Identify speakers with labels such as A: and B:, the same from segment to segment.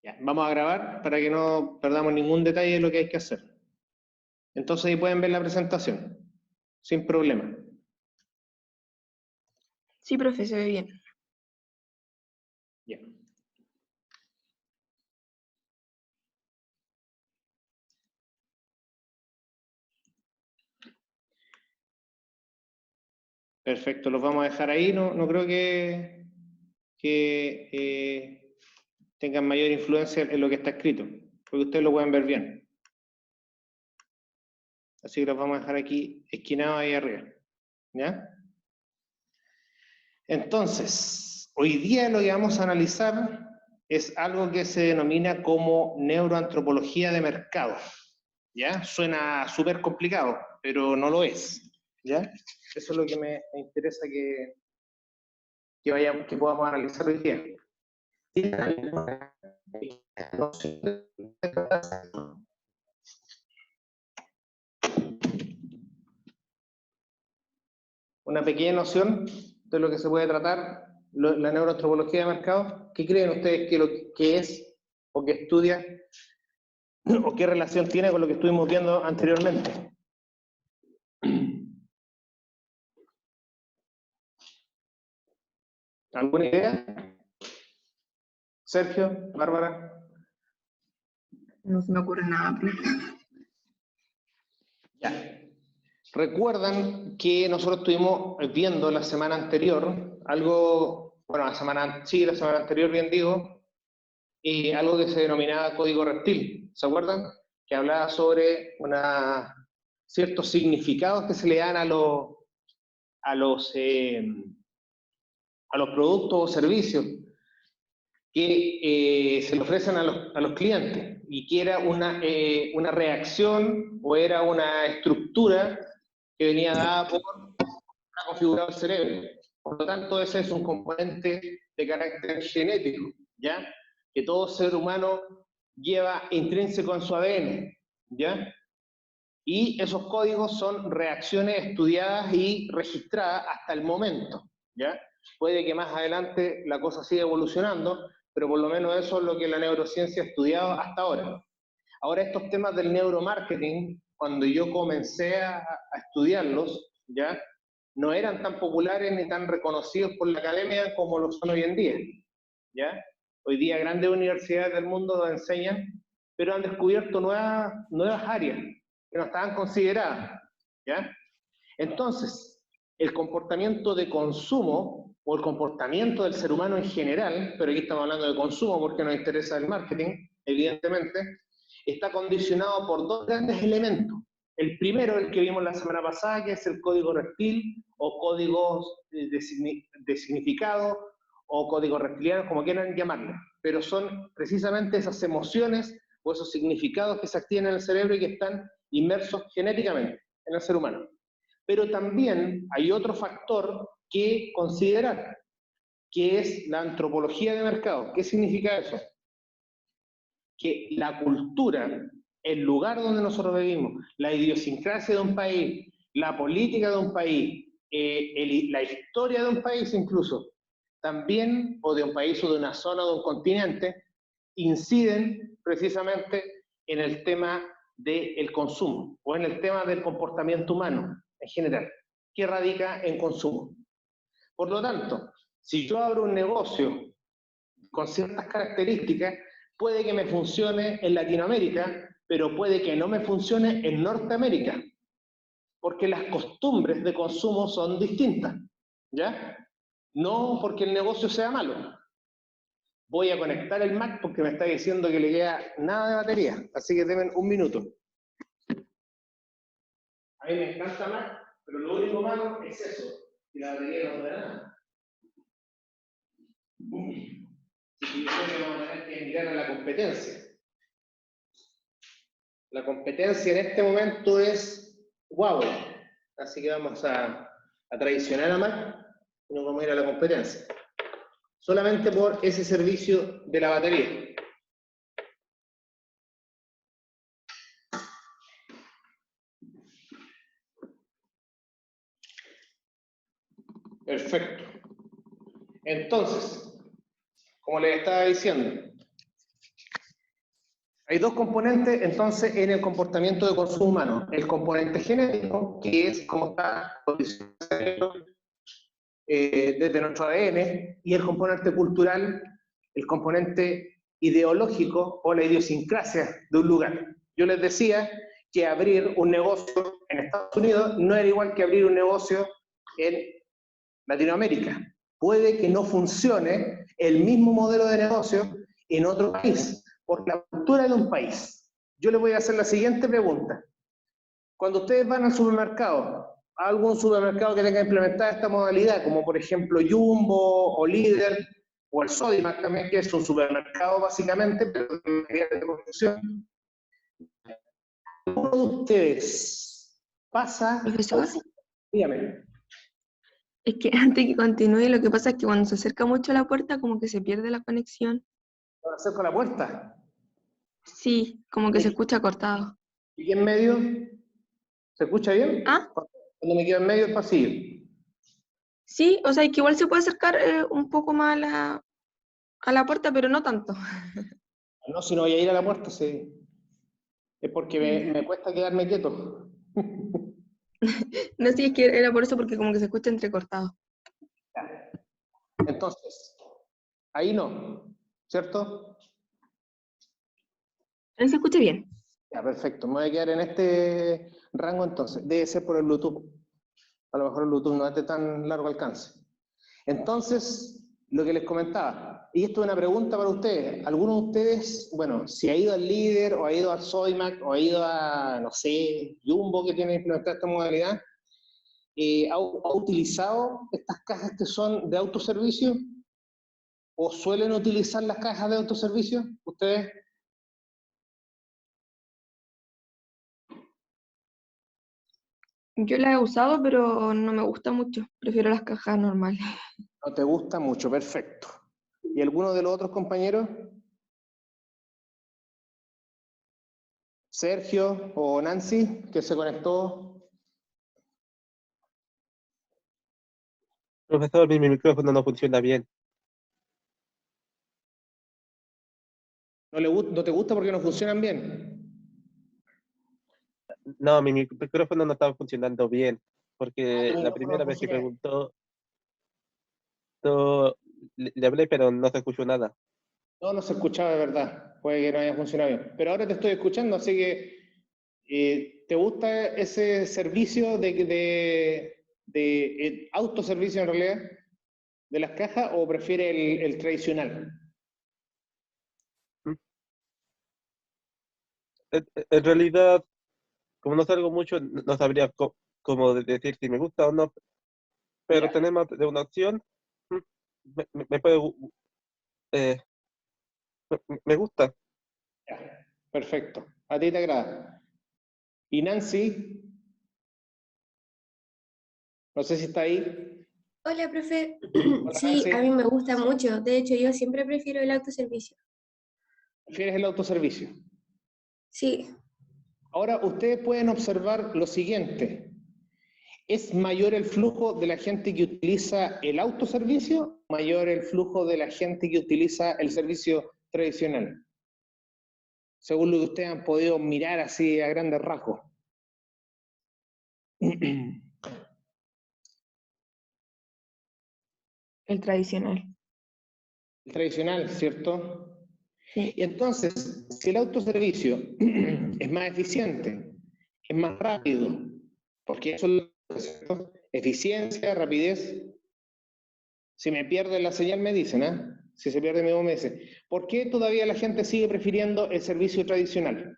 A: Ya, vamos a grabar para que no perdamos ningún detalle de lo que hay que hacer. Entonces ahí pueden ver la presentación, sin problema.
B: Sí, profe, se ve bien.
A: Ya. Perfecto, los vamos a dejar ahí. No creo que tengan mayor influencia en lo que está escrito, porque ustedes lo pueden ver bien. Así que los vamos a dejar aquí esquinados ahí arriba. ¿Ya? Entonces, hoy día lo que vamos a analizar es algo que se denomina como neuroantropología de mercado. ¿Ya? Suena súper complicado, pero no lo es. ¿Ya? Eso es lo que me interesa que podamos analizar hoy día. Una pequeña noción de lo que se puede tratar la neuroantropología de mercado. ¿Qué creen ustedes que es o que estudia o qué relación tiene con lo que estuvimos viendo anteriormente? ¿Alguna idea? Sergio, Bárbara.
B: No se me ocurre nada, profe.
A: Ya. Recuerdan que nosotros estuvimos viendo la semana anterior algo, bueno, la semana anterior, bien digo, algo que se denominaba código reptil. ¿Se acuerdan? Que hablaba sobre ciertos significados que se le dan a los productos o servicios que se le ofrecen a los clientes, y que era una reacción o era una estructura que venía dada por una configurado el cerebro. Por lo tanto, ese es un componente de carácter genético, ¿ya? Que todo ser humano lleva intrínseco en su ADN, ¿ya? Y esos códigos son reacciones estudiadas y registradas hasta el momento, ¿ya? Puede que más adelante la cosa siga evolucionando, pero por lo menos eso es lo que la neurociencia ha estudiado hasta ahora. Ahora, estos temas del neuromarketing, cuando yo comencé a estudiarlos, ¿ya? No eran tan populares ni tan reconocidos por la academia como lo son hoy en día, ¿ya? Hoy día grandes universidades del mundo lo enseñan, pero han descubierto nuevas áreas que no estaban consideradas, ¿ya? Entonces, el comportamiento de consumo o el comportamiento del ser humano en general, pero aquí estamos hablando de consumo porque nos interesa el marketing, evidentemente, está condicionado por dos grandes elementos. El primero, el que vimos la semana pasada, que es el código reptil o códigos de significado o códigos reptilianos, como quieran llamarlo, pero son precisamente esas emociones o esos significados que se activan en el cerebro y que están inmersos genéticamente en el ser humano. Pero también hay otro factor que considerar, que es la antropología de mercado. ¿Qué significa eso? Que la cultura, el lugar donde nosotros vivimos, la idiosincrasia de un país, la política de un país, la historia de un país incluso, también, o de un país o de una zona o de un continente, inciden precisamente en el tema del consumo o en el tema del comportamiento humano en general, que radica en consumo. Por lo tanto, si yo abro un negocio con ciertas características, puede que me funcione en Latinoamérica, pero puede que no me funcione en Norteamérica, porque las costumbres de consumo son distintas, ¿ya? No porque el negocio sea malo. Voy a conectar el Mac porque me está diciendo que le queda nada de batería, así que denme un minuto. A mí me encanta Mac, pero lo único malo es eso, que la batería no da nada. Así que yo creo que vamos a tener que mirar a la competencia. La competencia en este momento es Huawei, así que vamos a traicionar a Mac y nos vamos a ir a la competencia. Solamente por ese servicio de la batería. Perfecto. Entonces, como les estaba diciendo, Hay dos componentes, entonces, en el comportamiento de consumo humano. El componente genético, que es como está desde nuestro ADN, y el componente cultural, el componente ideológico o la idiosincrasia de un lugar. Yo les decía que abrir un negocio en Estados Unidos no era igual que abrir un negocio en Latinoamérica. Puede que no funcione el mismo modelo de negocio en otro país, por la cultura de un país. Yo les voy a hacer la siguiente pregunta. Cuando ustedes van al supermercado, a algún supermercado que tenga implementada esta modalidad, como por ejemplo Jumbo o Líder, o el Sodimac también, que es un supermercado básicamente, pero de materiales de construcción, ¿uno de ustedes pasa?
B: Profesor,
A: Dígame.
B: es que antes que continúe, lo que pasa es que cuando se acerca mucho a la puerta, como que se pierde la conexión.
A: ¿Me acerco a la puerta?
B: Sí, como que se escucha cortado.
A: ¿Y en medio? ¿Se escucha bien?
B: ¿Ah?
A: Cuando me quedo en medio del pasillo.
B: Sí, o sea, que igual se puede acercar un poco más a la puerta, pero no tanto.
A: No, si no voy a ir a la puerta, sí. Es porque me cuesta quedarme quieto.
B: No sé si es que era por eso, porque como que se escucha entrecortado.
A: Entonces, ahí no, ¿cierto?
B: Pero se escucha bien.
A: Ya, perfecto. Me voy a quedar en este rango entonces. Debe ser por el Bluetooth. A lo mejor el Bluetooth no es de tan largo alcance. Entonces, lo que les comentaba, y esto es una pregunta para ustedes. ¿Alguno de ustedes, bueno, si ha ido al Líder, o ha ido al Sodimac, o ha ido a, no sé, Jumbo, que tiene implementada esta modalidad, ha utilizado estas cajas que son de autoservicio? ¿O suelen utilizar las cajas de autoservicio ustedes?
B: Yo la he usado, pero no me gusta mucho. Prefiero las cajas normales.
A: No te gusta mucho, perfecto. ¿Y alguno de los otros compañeros? Sergio o Nancy, que se conectó.
C: Profesor, mi micrófono no funciona bien.
A: ¿No te gusta porque no funcionan bien?
C: No, mi micrófono no estaba funcionando bien, porque
A: Tu
C: la
A: micrófono no
C: primera vez que
A: funciona bien.
C: preguntó, le hablé, pero no se escuchó nada.
A: No, no se escuchaba de verdad. Puede que no haya funcionado bien. Pero ahora te estoy escuchando, así que ¿te gusta ese servicio de autoservicio en realidad de las cajas o prefiere el tradicional?
C: ¿Mm? En realidad, como no salgo mucho, no sabría cómo decir si me gusta o no, pero
A: ¿Ya?
C: tenemos de una opción. ¿Mm? Me puede, eh, me gusta.
A: Ya. Perfecto. A ti te agrada. Y Nancy, no sé si está ahí.
D: Hola, profe.
A: Hola
D: Sí, a mí
A: Nancy.
D: me gusta mucho. De hecho, yo siempre prefiero el autoservicio.
A: ¿Prefieres el autoservicio?
D: Sí,
A: Ahora, ustedes pueden observar lo siguiente. ¿Es mayor el flujo de la gente que utiliza el autoservicio o mayor el flujo de la gente que utiliza el servicio tradicional? Según lo que ustedes han podido mirar así a grandes rasgos.
B: El tradicional.
A: El tradicional, ¿cierto?
B: Sí.
A: Y entonces, si el autoservicio es más eficiente, es más rápido, porque eso es eficiencia, rapidez. Si me pierde la señal me dicen, ¿eh? Si se pierde mi voz me dicen. ¿Por qué todavía la gente sigue prefiriendo el servicio tradicional?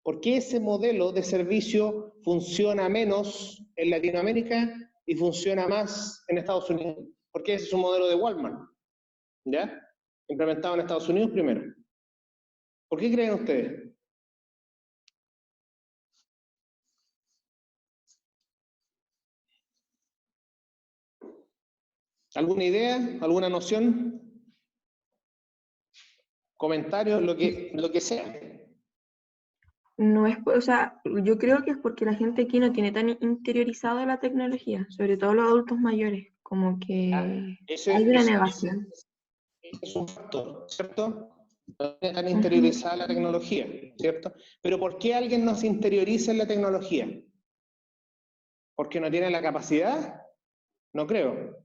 A: ¿Por qué ese modelo de servicio funciona menos en Latinoamérica y funciona más en Estados Unidos? Porque ese es un modelo de Walmart, ¿ya? Implementado en Estados Unidos primero. ¿Por qué creen ustedes? ¿Alguna idea? ¿Alguna noción? ¿Comentarios? Lo que sea.
B: No es, o sea, yo creo que es porque la gente aquí no tiene tan interiorizada la tecnología, sobre todo los adultos mayores, como que
A: Ese,
B: hay una
A: ese-
B: negación.
A: ese es un factor, ¿cierto? No tiene tan interiorizada la tecnología, ¿cierto? Pero ¿por qué alguien no se interioriza en la tecnología? ¿Porque no tiene la capacidad? No creo.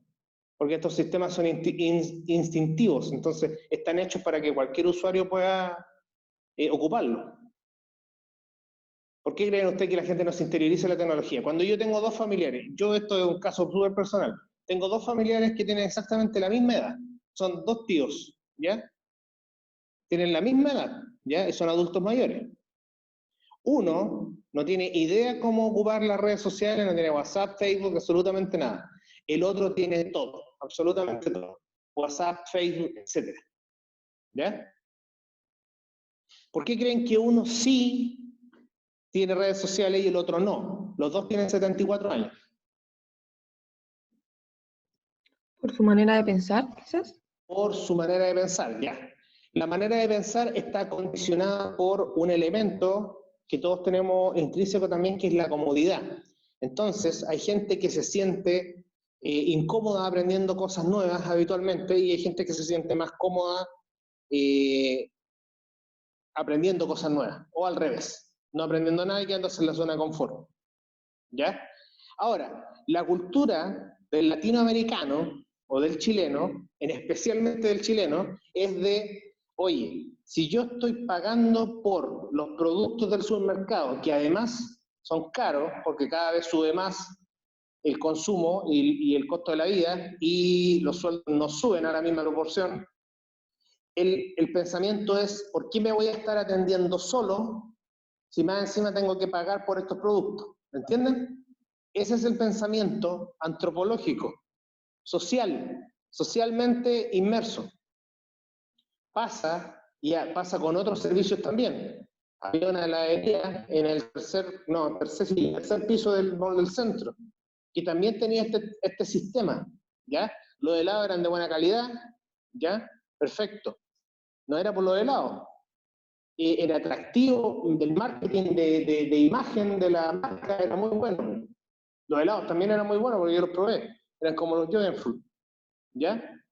A: Porque estos sistemas son instintivos, entonces están hechos para que cualquier usuario pueda ocuparlo. ¿Por qué creen ustedes que la gente no se interioriza en la tecnología? Cuando yo tengo dos familiares, yo esto es un caso súper personal, tengo dos familiares que tienen exactamente la misma edad, son dos tíos, ¿ya? Tienen la misma edad, ¿ya? Y son adultos mayores. Uno no tiene idea cómo ocupar las redes sociales, no tiene WhatsApp, Facebook, absolutamente nada. El otro tiene todo, absolutamente todo. WhatsApp, Facebook, etc. ¿Ya? ¿Por qué creen que uno sí tiene redes sociales y el otro no? Los dos tienen 74 años.
B: Por su manera de pensar, quizás.
A: Por su manera de pensar, ya. La manera de pensar está condicionada por un elemento que todos tenemos intrínseco también, que es la comodidad. Entonces, hay gente que se siente incómoda aprendiendo cosas nuevas habitualmente y hay gente que se siente más cómoda aprendiendo cosas nuevas, o al revés, no aprendiendo nada y quedándose en la zona de confort. ¿Ya? Ahora, la cultura del latinoamericano o del chileno, especialmente del chileno, es de, oye, si yo estoy pagando por los productos del supermercado, que además son caros, porque cada vez sube más el consumo y el costo de la vida, y los sueldos no suben a la misma proporción, el pensamiento es, ¿por qué me voy a estar atendiendo solo si más encima tengo que pagar por estos productos? ¿Me entienden? Ese es el pensamiento antropológico, social, socialmente inmerso. Pasa con otros servicios también. Había una heladería en el tercer piso del mall del centro, que también tenía este sistema, ¿ya? Los helados eran de buena calidad, ¿ya? Perfecto. No era por los helados. El atractivo del marketing, de imagen de la marca era muy bueno. Los helados también eran muy buenos porque yo los probé. Eran como los Jordan Fruit, ¿ya?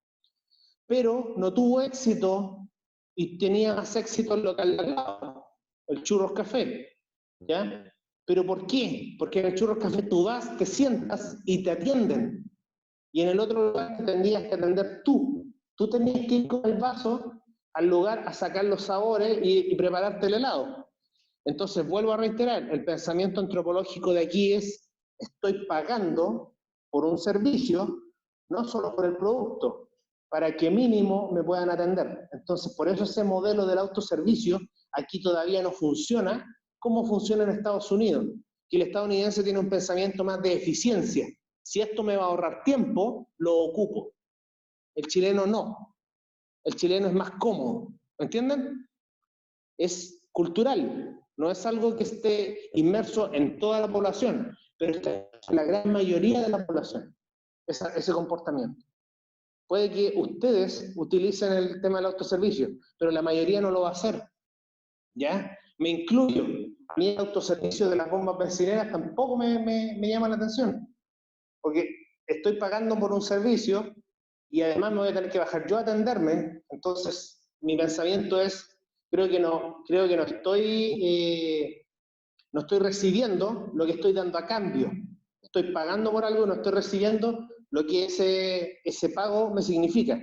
A: Pero no tuvo éxito y tenía más éxito el local de al lado, el Churros Café, ¿ya? ¿Pero por qué? Porque en el Churros Café tú vas, te sientas y te atienden. Y en el otro lugar te tendrías que atender tú. Tú tenías que ir con el vaso al lugar a sacar los sabores y prepararte el helado. Entonces, vuelvo a reiterar, el pensamiento antropológico de aquí es, estoy pagando por un servicio, no solo por el producto, para que mínimo me puedan atender. Entonces, por eso ese modelo del autoservicio aquí todavía no funciona como funciona en Estados Unidos, que el estadounidense tiene un pensamiento más de eficiencia. Si esto me va a ahorrar tiempo, lo ocupo. El chileno no. El chileno es más cómodo. ¿Me entienden? Es cultural. No es algo que esté inmerso en toda la población, pero está en la gran mayoría de la población, ese comportamiento. Puede que ustedes utilicen el tema del autoservicio, pero la mayoría no lo va a hacer. ¿Ya? Me incluyo. A mí el autoservicio de las bombas bencineras tampoco me llama la atención, porque estoy pagando por un servicio y además me voy a tener que bajar yo a atenderme. Entonces, mi pensamiento es, creo que no estoy recibiendo lo que estoy dando a cambio. Estoy pagando por algo y no estoy recibiendo lo que ese pago me significa.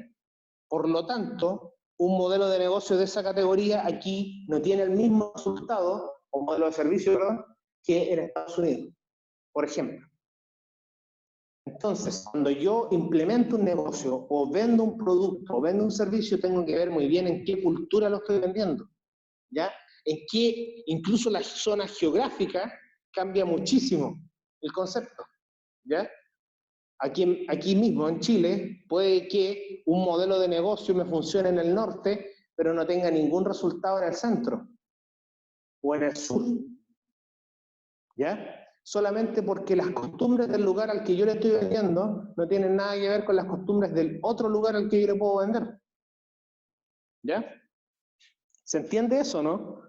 A: Por lo tanto, un modelo de negocio de esa categoría aquí no tiene el mismo resultado, o modelo de servicio, perdón, que en Estados Unidos, por ejemplo. Entonces, cuando yo implemento un negocio, o vendo un producto, o vendo un servicio, tengo que ver muy bien en qué cultura lo estoy vendiendo, ¿ya? En qué, incluso la zona geográfica cambia muchísimo el concepto, ¿ya? Aquí mismo, en Chile, puede que un modelo de negocio me funcione en el norte, pero no tenga ningún resultado en el centro o en el sur, ¿ya? Solamente porque las costumbres del lugar al que yo le estoy vendiendo no tienen nada que ver con las costumbres del otro lugar al que yo le puedo vender, ¿ya? ¿Se entiende eso, no?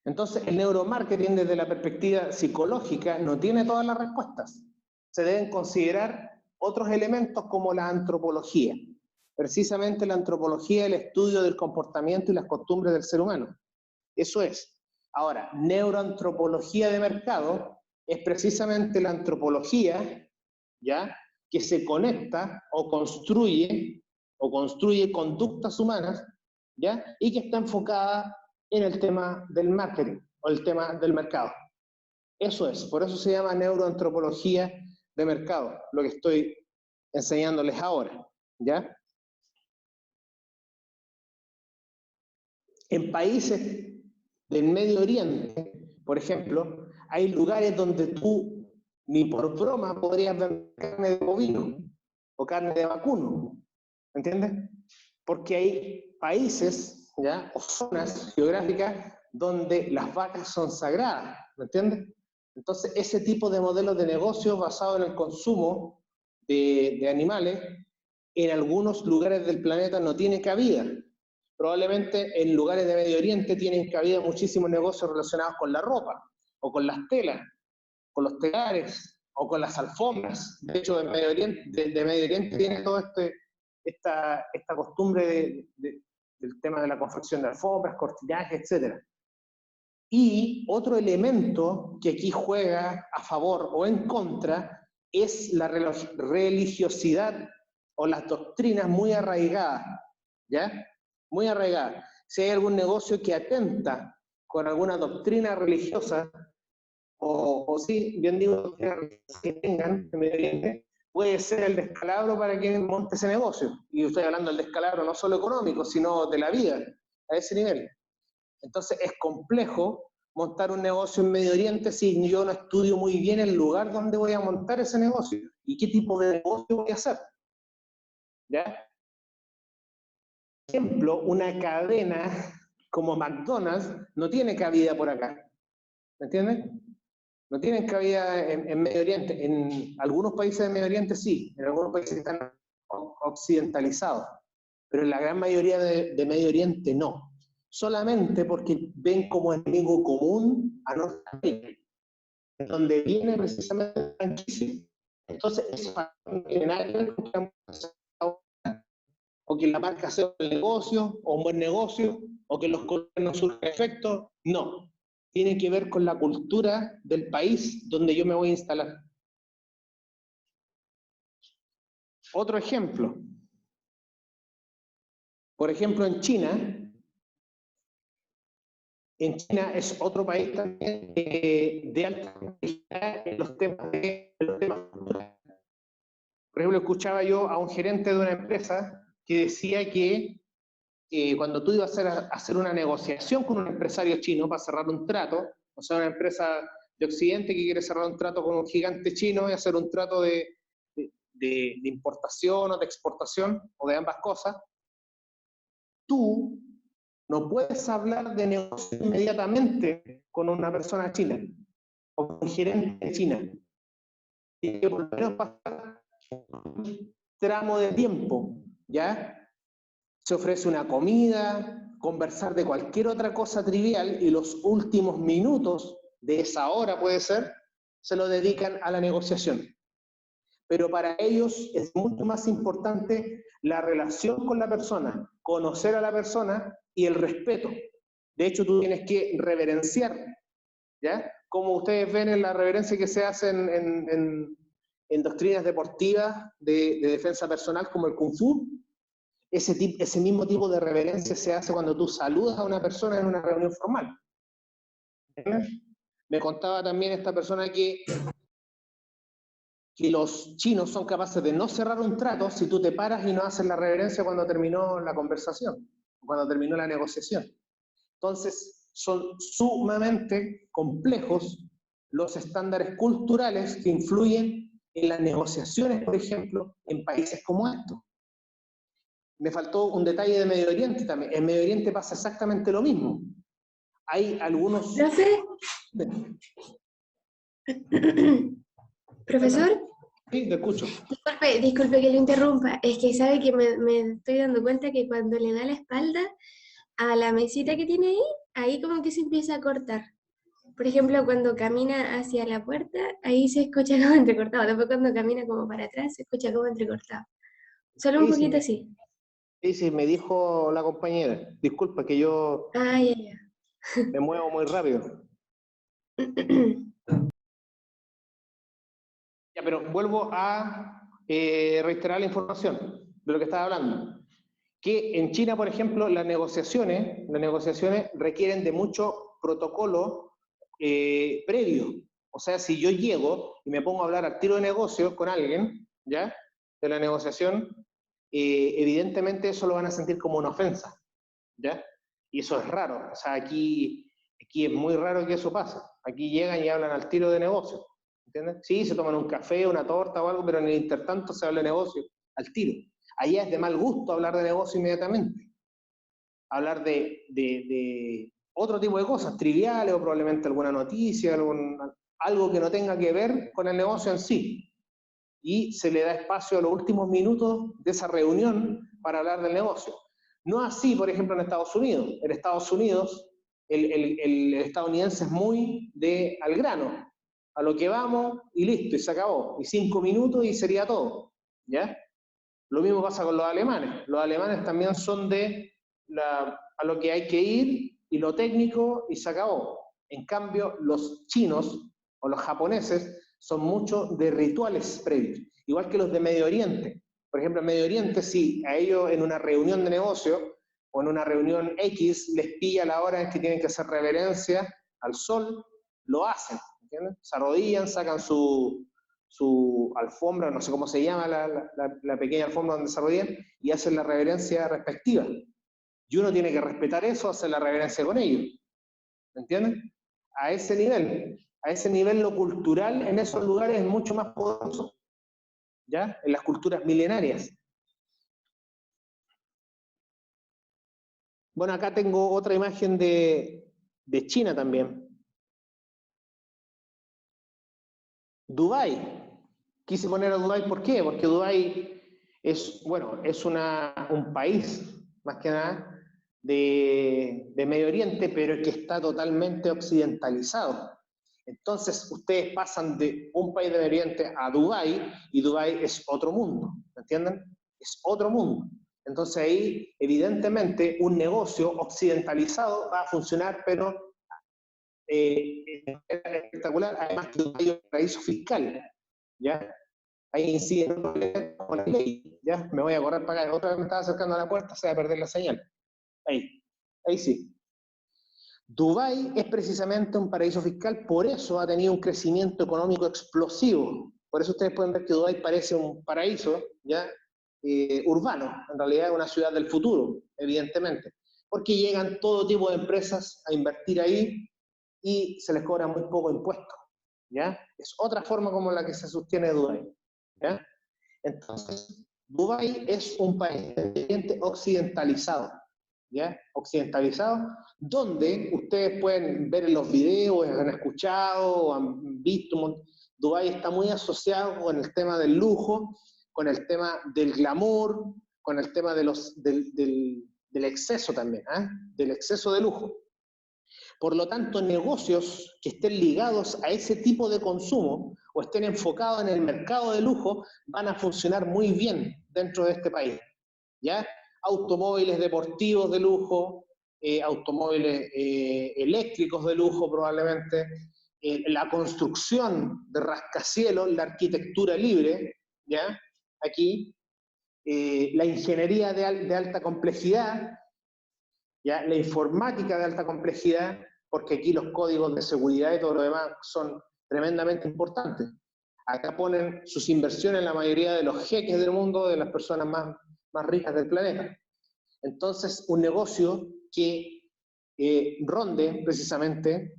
A: Entonces, el neuromarketing desde la perspectiva psicológica no tiene todas las respuestas. Se deben considerar otros elementos como la antropología. Precisamente la antropología es el estudio del comportamiento y las costumbres del ser humano. Eso es. Ahora, neuroantropología de mercado es precisamente la antropología, ¿ya?, que se conecta o construye conductas humanas, ¿ya?, y que está enfocada en el tema del marketing o el tema del mercado. Eso es, por eso se llama neuroantropología de mercado, lo que estoy enseñándoles ahora, ¿ya? En países del Medio Oriente, por ejemplo, hay lugares donde tú ni por broma podrías vender carne de bovino o carne de vacuno, ¿entiendes? Porque hay países, ¿ya?, o zonas geográficas donde las vacas son sagradas, ¿me entiendes? Entonces, ese tipo de modelos de negocio basado en el consumo de animales, en algunos lugares del planeta no tiene cabida. Probablemente en lugares de Medio Oriente tienen cabida muchísimos negocios relacionados con la ropa, o con las telas, con los telares, o con las alfombras. De hecho, de Medio Oriente tiene toda esta costumbre del tema de la confección de alfombras, cortinajes, etc. Y otro elemento que aquí juega a favor o en contra es la religiosidad o las doctrinas muy arraigadas, ¿ya? Muy arraigadas. Si hay algún negocio que atenta con alguna doctrina religiosa, o sí, bien digo, que tengan en Medio Oriente, puede ser el descalabro para quien monte ese negocio. Y estoy hablando del descalabro no solo económico, sino de la vida, a ese nivel. Entonces es complejo montar un negocio en Medio Oriente si yo no estudio muy bien el lugar donde voy a montar ese negocio y qué tipo de negocio voy a hacer. ¿Ya? Por ejemplo, una cadena como McDonald's no tiene cabida por acá. ¿Me entienden? No tienen cabida en Medio Oriente. En algunos países de Medio Oriente sí, en algunos países están occidentalizados, pero en la gran mayoría de Medio Oriente no. Solamente porque ven como enemigo común a Norteamérica, donde viene precisamente el franquicia. Entonces, eso no tiene nada que ver con que o que la marca sea un negocio, o un buen negocio, o que los colores no surjan efectos. No. Tiene que ver con la cultura del país donde yo me voy a instalar. Otro ejemplo. Por ejemplo, en China es otro país también de alta complejidad en los temas culturales. Por ejemplo, escuchaba yo a un gerente de una empresa que decía que cuando tú ibas a hacer una negociación con un empresario chino para cerrar un trato, o sea, una empresa de Occidente que quiere cerrar un trato con un gigante chino y hacer un trato de importación o de exportación, o de ambas cosas, tú no puedes hablar de negocio inmediatamente con una persona china o con un gerente de China. Tiene que por lo menos pasar un tramo de tiempo, ¿ya? Se ofrece una comida, conversar de cualquier otra cosa trivial y los últimos minutos de esa hora, puede ser, se lo dedican a la negociación. Pero para ellos es mucho más importante la relación con la persona, conocer a la persona y el respeto. De hecho, tú tienes que reverenciar, ¿ya? Como ustedes ven en la reverencia que se hace en doctrinas deportivas de defensa personal como el Kung Fu, ese mismo tipo de reverencia se hace cuando tú saludas a una persona en una reunión formal. Me contaba también esta persona que los chinos son capaces de no cerrar un trato si tú te paras y no haces la reverencia cuando terminó la conversación, cuando terminó la negociación. Entonces, son sumamente complejos los estándares culturales que influyen en las negociaciones, por ejemplo, en países como estos. Me faltó un detalle de Medio Oriente también. En Medio Oriente pasa exactamente lo mismo. Hay algunos...
D: ¿Profe? ¿Profesor?
A: Sí, te escucho.
D: Disculpe que lo interrumpa. Es que sabe que me estoy dando cuenta que cuando le da la espalda a la mesita que tiene ahí como que se empieza a cortar. por ejemplo, cuando camina hacia la puerta, ahí se escucha como entrecortado. Después cuando camina como para atrás, se escucha como entrecortado. Solo un
A: Sí, sí,
D: poquito así.
A: sí, sí, me dijo la compañera. Disculpa que yo
D: Ah, ya,
A: me muevo muy rápido.
D: ya.
A: Ya, pero vuelvo a reiterar la información de lo que estaba hablando. Que en China, por ejemplo, las negociaciones requieren de mucho protocolo previo. O sea, si yo llego y me pongo a hablar al tiro de negocios con alguien, ¿ya? De la negociación, evidentemente eso lo van a sentir como una ofensa, ¿ya? Y eso es raro. O sea, aquí es muy raro que eso pase. Aquí llegan y hablan al tiro de negocios, ¿entiendes? Sí, se toman un café, una torta o algo, pero en el intertanto se habla de negocio al tiro. Allá es de mal gusto hablar de negocio inmediatamente. Hablar de otro tipo de cosas, triviales o probablemente alguna noticia, algo que no tenga que ver con el negocio en sí. Y se le da espacio a los últimos minutos de esa reunión para hablar del negocio. No así, por ejemplo, en Estados Unidos. En Estados Unidos, el estadounidense es muy al grano, a lo que vamos y listo, y se acabó. Y 5 minutos y sería todo, ¿ya? Lo mismo pasa con los alemanes. Los alemanes también son a lo que hay que ir y lo técnico y se acabó. En cambio, los chinos o los japoneses son mucho de rituales previos, igual que los de Medio Oriente. Por ejemplo, en Medio Oriente, si a ellos en una reunión de negocio o en una reunión X les pilla la hora en que tienen que hacer reverencia al sol, lo hacen, ¿entiendes? Se arrodillan, sacan su alfombra, no sé cómo se llama la pequeña alfombra donde se arrodillan, y hacen la reverencia respectiva. Y uno tiene que respetar eso, hacer la reverencia con ellos. ¿Me entienden? A ese nivel lo cultural en esos lugares es mucho más poderoso, ¿ya? En las culturas milenarias. Bueno, acá tengo otra imagen de China también. Dubái. Quise poner a Dubái, ¿por qué? Porque Dubái es un país, más que nada, de Medio Oriente, pero que está totalmente occidentalizado. Entonces, ustedes pasan de un país de Medio Oriente a Dubái, y Dubái es otro mundo, ¿me entienden? Es otro mundo. Entonces ahí, evidentemente, un negocio occidentalizado va a funcionar, pero espectacular, además que Dubái es un paraíso fiscal, ¿ya? Ahí incide con la ley, ¿ya? Me voy a correr para acá, otra vez me estaba acercando a la puerta, se va a perder la señal. Ahí sí. Dubái es precisamente un paraíso fiscal, por eso ha tenido un crecimiento económico explosivo. Por eso ustedes pueden ver que Dubái parece un paraíso, ¿ya? Urbano, en realidad es una ciudad del futuro, evidentemente, porque llegan todo tipo de empresas a invertir ahí y se les cobra muy poco impuesto, ¿ya? Es otra forma como la que se sostiene Dubái, ¿ya? Entonces, Dubái es un país occidentalizado, ¿ya? Occidentalizado, donde ustedes pueden ver en los videos, han escuchado, han visto, Dubái está muy asociado con el tema del lujo, con el tema del glamour, con el tema del exceso también, ¿eh? Del exceso de lujo. Por lo tanto, negocios que estén ligados a ese tipo de consumo o estén enfocados en el mercado de lujo van a funcionar muy bien dentro de este país, ¿ya? Automóviles deportivos de lujo, automóviles eléctricos de lujo probablemente, la construcción de rascacielos, la arquitectura libre, ¿ya? Aquí, la ingeniería de alta complejidad, ¿ya? La informática de alta complejidad, porque aquí los códigos de seguridad y todo lo demás son tremendamente importantes. Acá ponen sus inversiones la mayoría de los jeques del mundo, de las personas más ricas del planeta. Entonces, un negocio que ronde precisamente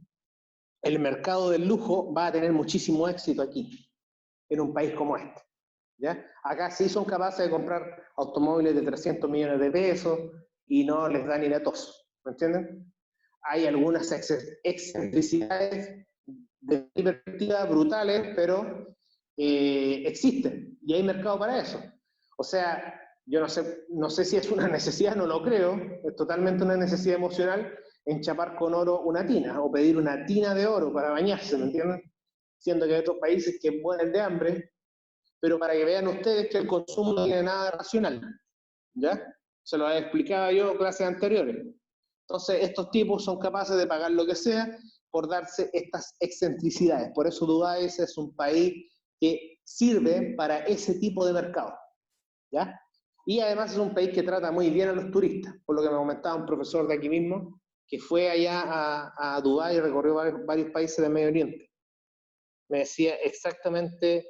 A: el mercado del lujo va a tener muchísimo éxito aquí, en un país como este, ¿ya? Acá sí son capaces de comprar automóviles de 300 millones de pesos y no les da ni la tos, ¿me entienden? Hay algunas excentricidades de perspectiva brutales, pero existen y hay mercado para eso. O sea, yo no sé si es una necesidad, no lo creo, es totalmente una necesidad emocional, enchapar con oro una tina, o pedir una tina de oro para bañarse, ¿me entienden? Siendo que hay otros países que mueren de hambre, pero para que vean ustedes que el consumo no tiene nada de racional, ¿ya? Se lo he explicado yo en clases anteriores. Entonces, estos tipos son capaces de pagar lo que sea por darse estas excentricidades. Por eso Dubái es un país que sirve para ese tipo de mercado, ¿ya? Y además es un país que trata muy bien a los turistas, por lo que me comentaba un profesor de aquí mismo, que fue allá a Dubái y recorrió varios países del Medio Oriente. Me decía exactamente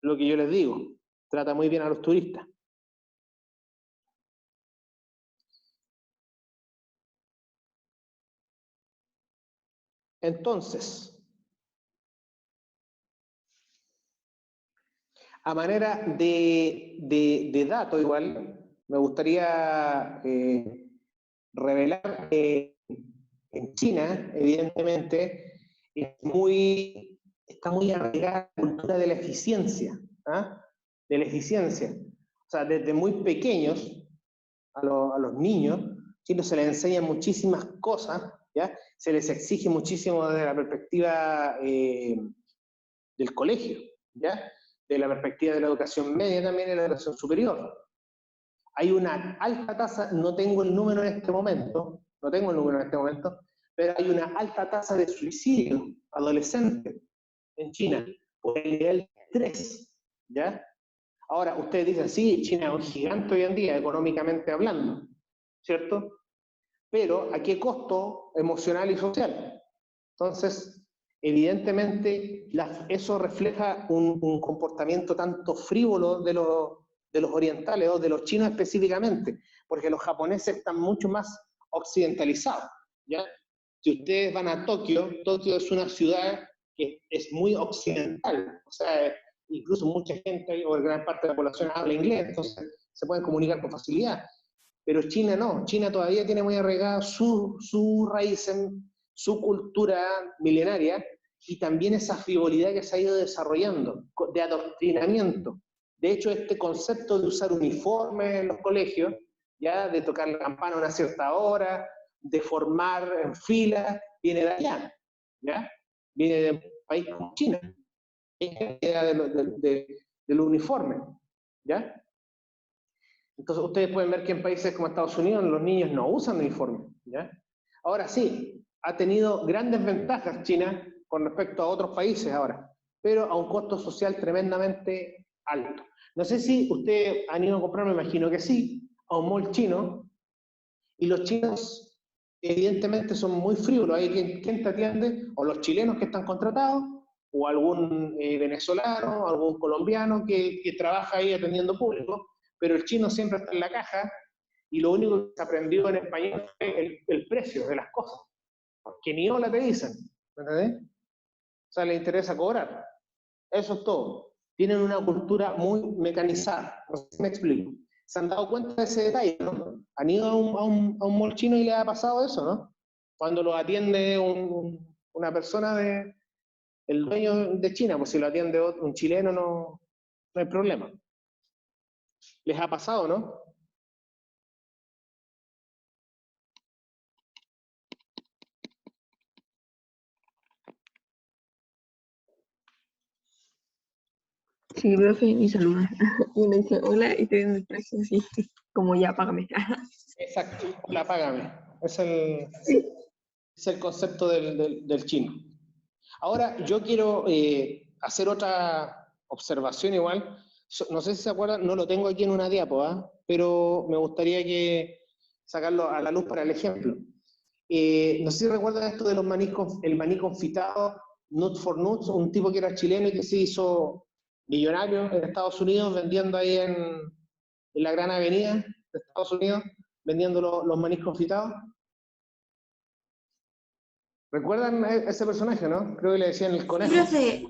A: lo que yo les digo, trata muy bien a los turistas. Entonces, a manera de dato igual, me gustaría revelar que en China, evidentemente, está muy arraigada la cultura de la eficiencia, ¿ah? De la eficiencia. O sea, desde muy pequeños a los niños, Chile se les enseña muchísimas cosas, ¿ya? Se les exige muchísimo desde la perspectiva del colegio, ¿ya? De la perspectiva de la educación media también y la educación superior. Hay una alta tasa, no tengo el número en este momento, pero hay una alta tasa de suicidio adolescente en China por el nivel de estrés, ¿ya? Ahora, ustedes dicen, sí, China es un gigante hoy en día, económicamente hablando, ¿cierto? Pero ¿a qué costo emocional y social? Entonces, evidentemente, eso refleja un comportamiento tanto frívolo de los orientales, o de los chinos específicamente, porque los japoneses están mucho más occidentalizados, ¿ya? Si ustedes van a Tokio, Tokio es una ciudad que es muy occidental, o sea, incluso mucha gente, o gran parte de la población habla inglés, entonces se pueden comunicar con facilidad. Pero China no, China todavía tiene muy arraigada su raíz, su cultura milenaria, y también esa frivolidad que se ha ido desarrollando, de adoctrinamiento. De hecho, este concepto de usar uniformes en los colegios, ya de tocar la campana a una cierta hora, de formar en fila, viene de allá, ¿ya? Viene de un país como China, es la idea del uniforme, ¿ya? Entonces ustedes pueden ver que en países como Estados Unidos los niños no usan uniforme, ¿ya? Ahora sí, ha tenido grandes ventajas China con respecto a otros países ahora, pero a un costo social tremendamente alto. No sé si ustedes han ido a comprar, me imagino que sí, a un mall chino, y los chinos evidentemente son muy frívolos. Hay quien te atiende, o los chilenos que están contratados, o algún venezolano, o algún colombiano que trabaja ahí atendiendo público, pero el chino siempre está en la caja, y lo único que se aprendió en español es el precio de las cosas, porque ni hola te dicen, ¿entendés? O sea, les interesa cobrar. Eso es todo. Tienen una cultura muy mecanizada, no sé si me explico. ¿Se han dado cuenta de ese detalle, no? ¿Han ido a un mall chino y les ha pasado eso, no? Cuando lo atiende una persona el dueño de China, pues si lo atiende un chileno no hay problema. ¿Les ha pasado, no?
B: Sí, profe, y saluda. Y uno dice hola y te viene el precio así, como ya, págame.
A: Exacto, hola, págame. Es el concepto del chino. Ahora, yo quiero hacer otra observación igual. No sé si se acuerdan, no lo tengo aquí en una diapo, pero me gustaría sacarlo a la luz para el ejemplo. No sé si recuerdan esto de el maní confitado, Nut for Nuts, un tipo que era chileno y que se hizo millonario en Estados Unidos vendiendo ahí en la Gran Avenida de Estados Unidos, vendiendo los manís confitados. ¿Recuerdan ese personaje, no? Creo que le decían el conejo.
D: Profe,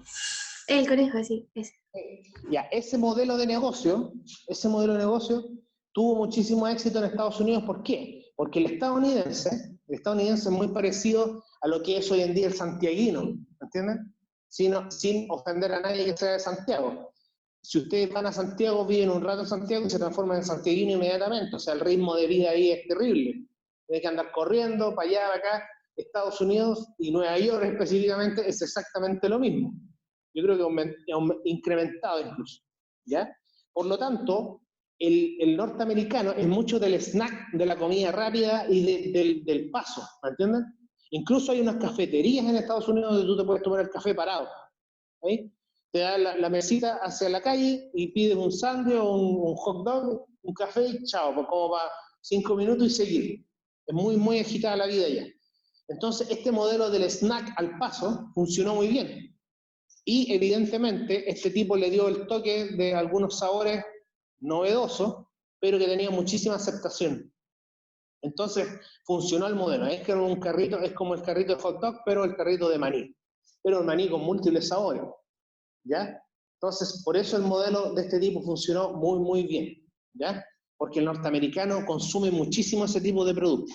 D: el conejo, sí, ese.
A: Ya, ese modelo de negocio tuvo muchísimo éxito en Estados Unidos. ¿Por qué? Porque el estadounidense es muy parecido a lo que es hoy en día el santiaguino, ¿entienden? Sin ofender a nadie que sea de Santiago. Si ustedes van a Santiago, viven un rato en Santiago y se transforman en santiaguino inmediatamente. O sea, el ritmo de vida ahí es terrible, Tienes que andar corriendo para allá, para acá. Estados Unidos y Nueva York específicamente es exactamente lo mismo. Yo creo que incrementado incluso, ¿ya? Por lo tanto, el norteamericano es mucho del snack, de la comida rápida y del paso, ¿me entienden? Incluso hay unas cafeterías en Estados Unidos donde tú te puedes tomar el café parado, ¿sí? Te da la mesita hacia la calle y pides un sándwich o un hot dog, un café y chao, pues como para 5 minutos y seguir. Es muy, muy agitada la vida ya. Entonces, este modelo del snack al paso funcionó muy bien. Y evidentemente, este tipo le dio el toque de algunos sabores novedosos, pero que tenían muchísima aceptación. Entonces, funcionó el modelo. Es que un carrito, es como el carrito de hot dog, pero el carrito de maní. Pero el maní con múltiples sabores, ¿ya? Entonces, por eso el modelo de este tipo funcionó muy, muy bien, ¿ya? Porque el norteamericano consume muchísimo ese tipo de productos.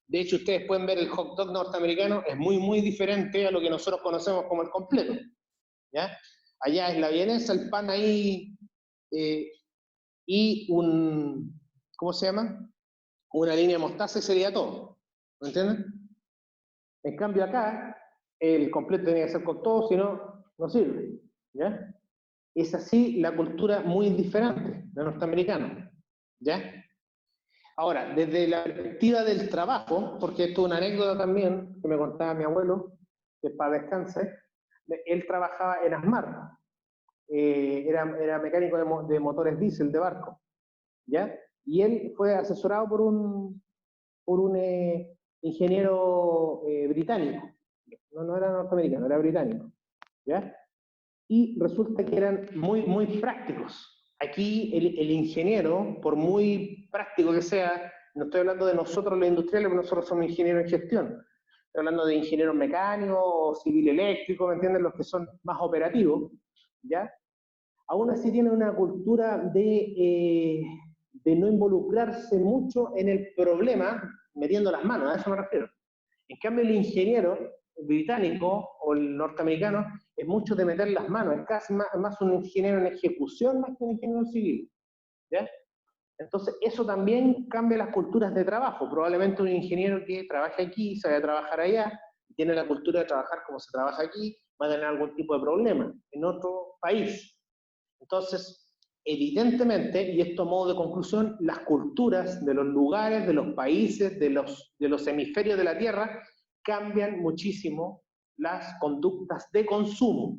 A: De hecho, ustedes pueden ver el hot dog norteamericano, es muy, muy diferente a lo que nosotros conocemos como el completo, ¿ya? Allá es la vienesa, el pan ahí, y ¿cómo se llama? Una línea de mostaza y sería todo, ¿me entienden? En cambio acá, el completo tiene que ser con todo, si no, no sirve, ¿ya? Es así la cultura muy diferente de norteamericano, ¿ya? Ahora, desde la perspectiva del trabajo, porque esto es una anécdota también que me contaba mi abuelo, que para descanse, él trabajaba en ASMAR, era mecánico de motores diésel de barco, ¿ya? Y él fue asesorado por un ingeniero británico, no era norteamericano, era británico, ¿ya? Y resulta que eran muy, muy prácticos. Aquí el ingeniero, por muy práctico que sea, no estoy hablando de nosotros los industriales, porque nosotros somos ingenieros en gestión, estoy hablando de ingenieros mecánicos o civil eléctrico, ¿me entienden? Los que son más operativos, ¿ya? Aún así tienen una cultura de no involucrarse mucho en el problema, metiendo las manos, a eso me refiero. En cambio, el ingeniero británico o el norteamericano es mucho de meter las manos, es casi más un ingeniero en ejecución más que un ingeniero civil, ¿ya? Entonces, eso también cambia las culturas de trabajo. Probablemente un ingeniero que trabaje aquí, sabe trabajar allá, tiene la cultura de trabajar como se trabaja aquí, va a tener algún tipo de problema en otro país. Entonces, evidentemente, y esto a modo de conclusión, las culturas de los lugares, de los países, de los hemisferios de la Tierra, cambian muchísimo las conductas de consumo.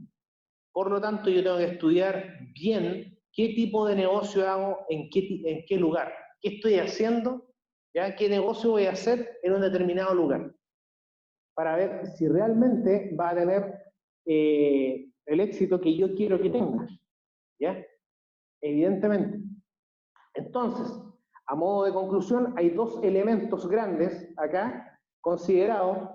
A: Por lo tanto, yo tengo que estudiar bien qué tipo de negocio hago, en qué lugar, qué estoy haciendo, ¿ya? Qué negocio voy a hacer en un determinado lugar, para ver si realmente va a tener el éxito que yo quiero que tenga, ¿ya? Evidentemente. Entonces, a modo de conclusión, hay dos elementos grandes acá considerados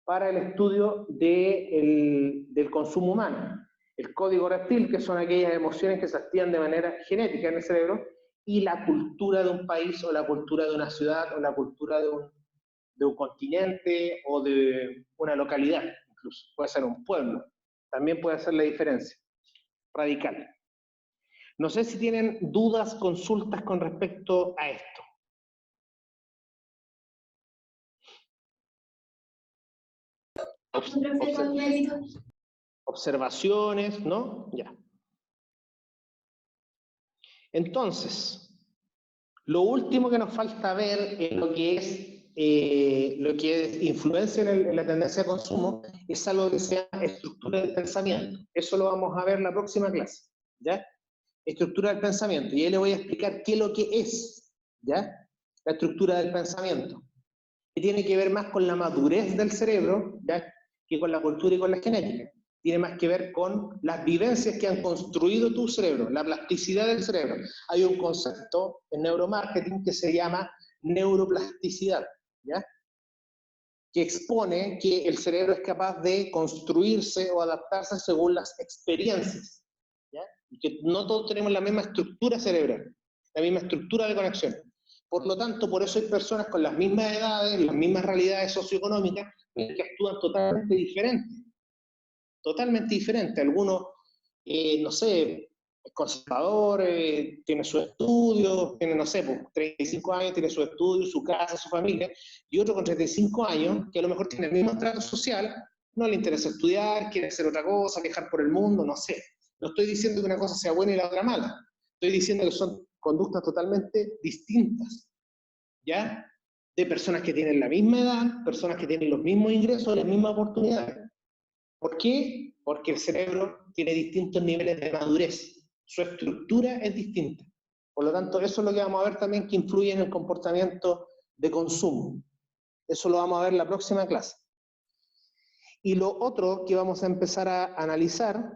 A: para el estudio del consumo humano. El código reptil, que son aquellas emociones que se activan de manera genética en el cerebro, y la cultura de un país, o la cultura de una ciudad, o la cultura de un continente, o de una localidad, incluso. Puede ser un pueblo. También puede ser la diferencia radical. No sé si tienen dudas, consultas con respecto a esto. Observaciones, ¿no? Ya. Entonces, lo último que nos falta ver es lo que es influencia en la tendencia de consumo, es algo que se llama estructura del pensamiento. Eso lo vamos a ver en la próxima clase, ¿ya? Estructura del pensamiento. Y ahí le voy a explicar qué es lo que es, ¿ya? La estructura del pensamiento. Que tiene que ver más con la madurez del cerebro, ¿ya? Que con la cultura y con la genética. Tiene más que ver con las vivencias que han construido tu cerebro, la plasticidad del cerebro. Hay un concepto en neuromarketing que se llama neuroplasticidad, ¿ya? Que expone que el cerebro es capaz de construirse o adaptarse según las experiencias, ¿ya? Y que no todos tenemos la misma estructura cerebral, la misma estructura de conexión. Por lo tanto, por eso hay personas con las mismas edades, las mismas realidades socioeconómicas, que actúan totalmente diferentes. Totalmente diferentes. Algunos, no sé, es conservador, tiene sus estudios, tiene, no sé, pues, 35 años, tiene sus estudios, su casa, su familia, y otro con 35 años, que a lo mejor tiene el mismo trato social, no le interesa estudiar, quiere hacer otra cosa, viajar por el mundo, no sé. No estoy diciendo que una cosa sea buena y la otra mala, estoy diciendo que son conductas totalmente distintas, ¿ya? De personas que tienen la misma edad, personas que tienen los mismos ingresos, las mismas oportunidades. ¿Por qué? Porque el cerebro tiene distintos niveles de madurez. Su estructura es distinta. Por lo tanto, eso es lo que vamos a ver también que influye en el comportamiento de consumo. Eso lo vamos a ver en la próxima clase. Y lo otro que vamos a empezar a analizar,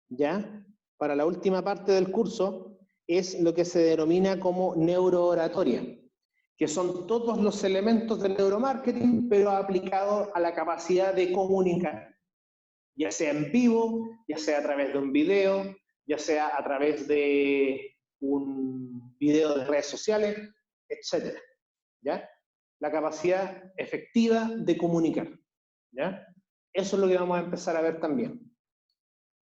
A: ya, para la última parte del curso, es lo que se denomina como neurooratoria, que son todos los elementos del neuromarketing, pero aplicados a la capacidad de comunicar, ya sea en vivo, ya sea a través de un video, ya sea a través de un video de redes sociales, etc. ¿Ya? La capacidad efectiva de comunicar, ¿ya? Eso es lo que vamos a empezar a ver también.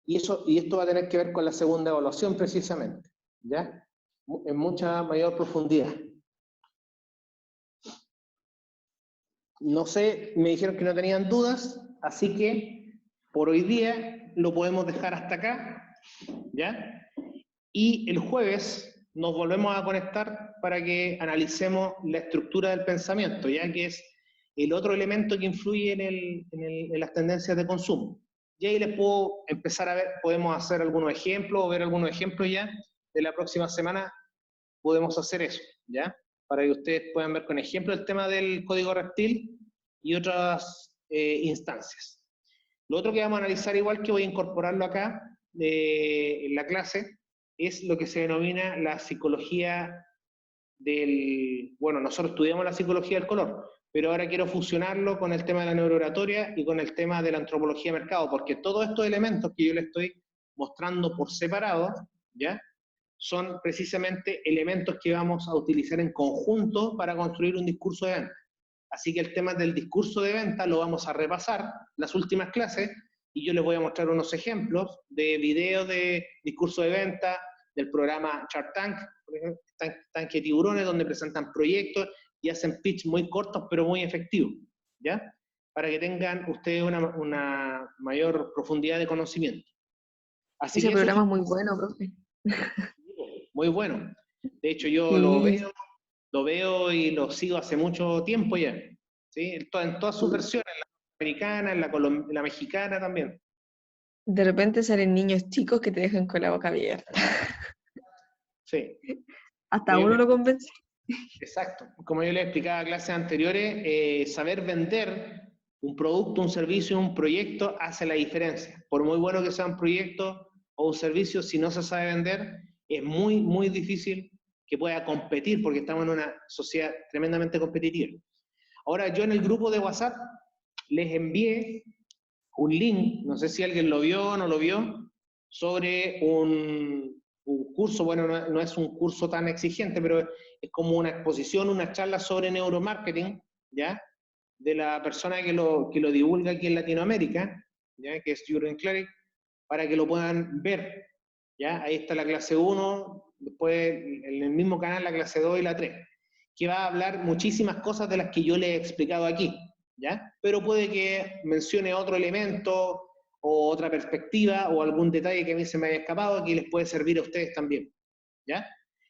A: Y esto va a tener que ver con la segunda evaluación precisamente, ¿ya? En mucha mayor profundidad. No sé, me dijeron que no tenían dudas, así que por hoy día lo podemos dejar hasta acá, ¿ya? Y el jueves nos volvemos a conectar para que analicemos la estructura del pensamiento, ya que es el otro elemento que influye en las tendencias de consumo. Y ahí les puedo empezar a ver, podemos hacer algunos ejemplos o ver algunos ejemplos ya de la próxima semana, podemos hacer eso, ¿ya? Para que ustedes puedan ver con ejemplo el tema del código reptil y otras instancias. Lo otro que vamos a analizar, igual que voy a incorporarlo acá en la clase, es lo que se denomina la psicología del... Bueno, nosotros estudiamos la psicología del color, pero ahora quiero fusionarlo con el tema de la neurooratoria y con el tema de la antropología de mercado, porque todos estos elementos que yo les estoy mostrando por separado, ¿ya? Son precisamente elementos que vamos a utilizar en conjunto para construir un discurso de venta. Así que el tema del discurso de venta lo vamos a repasar las últimas clases y yo les voy a mostrar unos ejemplos de videos de discurso de venta, del programa Shark Tank, por ejemplo, Tanque de Tiburones, donde presentan proyectos y hacen pitch muy cortos pero muy efectivos, ¿ya? Para que tengan ustedes una mayor profundidad de conocimiento. Así
B: Ese
A: que eso,
B: programa es muy bueno, profe.
A: muy bueno. De hecho, yo
B: Sí.
A: lo veo y lo sigo hace mucho tiempo ya. ¿Sí? En todas sus versiones, en la americana, en la mexicana también.
B: De repente salen niños chicos que te dejan con la boca abierta.
A: Sí.
B: Hasta uno lo convence.
A: Exacto. Como yo les explicaba en clases anteriores, saber vender un producto, un servicio, un proyecto hace la diferencia. Por muy bueno que sea un proyecto o un servicio, si no se sabe vender, es muy, muy difícil que pueda competir, porque estamos en una sociedad tremendamente competitiva. Ahora, yo en el grupo de WhatsApp les envié un link, no sé si alguien lo vio o no lo vio, sobre un curso, bueno, no es un curso tan exigente, pero es como una exposición, una charla sobre neuromarketing, ¿ya? De la persona que lo divulga aquí en Latinoamérica, ¿ya? Que es Jürgen Klarik, para que lo puedan ver, ¿ya? Ahí está la clase 1, después en el mismo canal la clase 2 y la 3, que va a hablar muchísimas cosas de las que yo les he explicado aquí, ¿ya? Pero puede que mencione otro elemento o otra perspectiva o algún detalle que a mí se me haya escapado que les puede servir a ustedes también, ¿ya?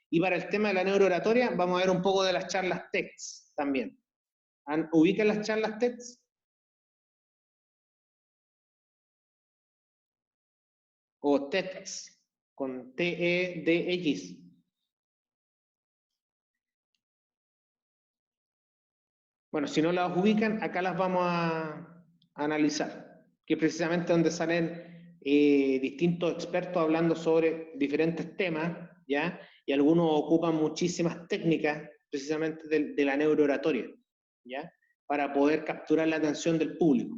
A: Y para el tema de la neurooratoria vamos a ver un poco de las charlas TEDx también. ¿Ubican las charlas TEDx? O TEDx, con T-E-D-X. Bueno, si no las ubican, acá las vamos a analizar, que es precisamente donde salen distintos expertos hablando sobre diferentes temas, ¿ya? Y algunos ocupan muchísimas técnicas precisamente de la neurooratoria, ¿ya? Para poder capturar la atención del público.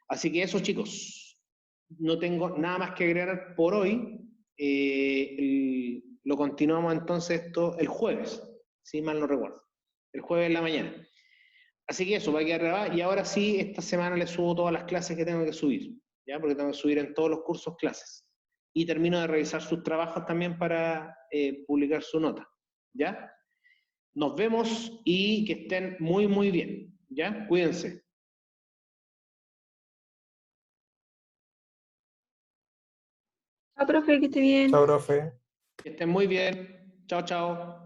A: Así que eso, chicos, no tengo nada más que agregar por hoy. Lo continuamos entonces esto el jueves, si mal no recuerdo, el jueves en la mañana. Así que eso, va a quedar grabado. Y ahora sí, esta semana les subo todas las clases que tengo que subir, ¿ya? Porque tengo que subir en todos los cursos clases. y termino de revisar sus trabajos también para publicar su nota, ¿ya? Nos vemos y que estén muy, muy bien, ¿ya? Cuídense.
B: Chao, profe, que esté bien.
E: Chao, profe.
A: Que estén muy bien. Chao, chao.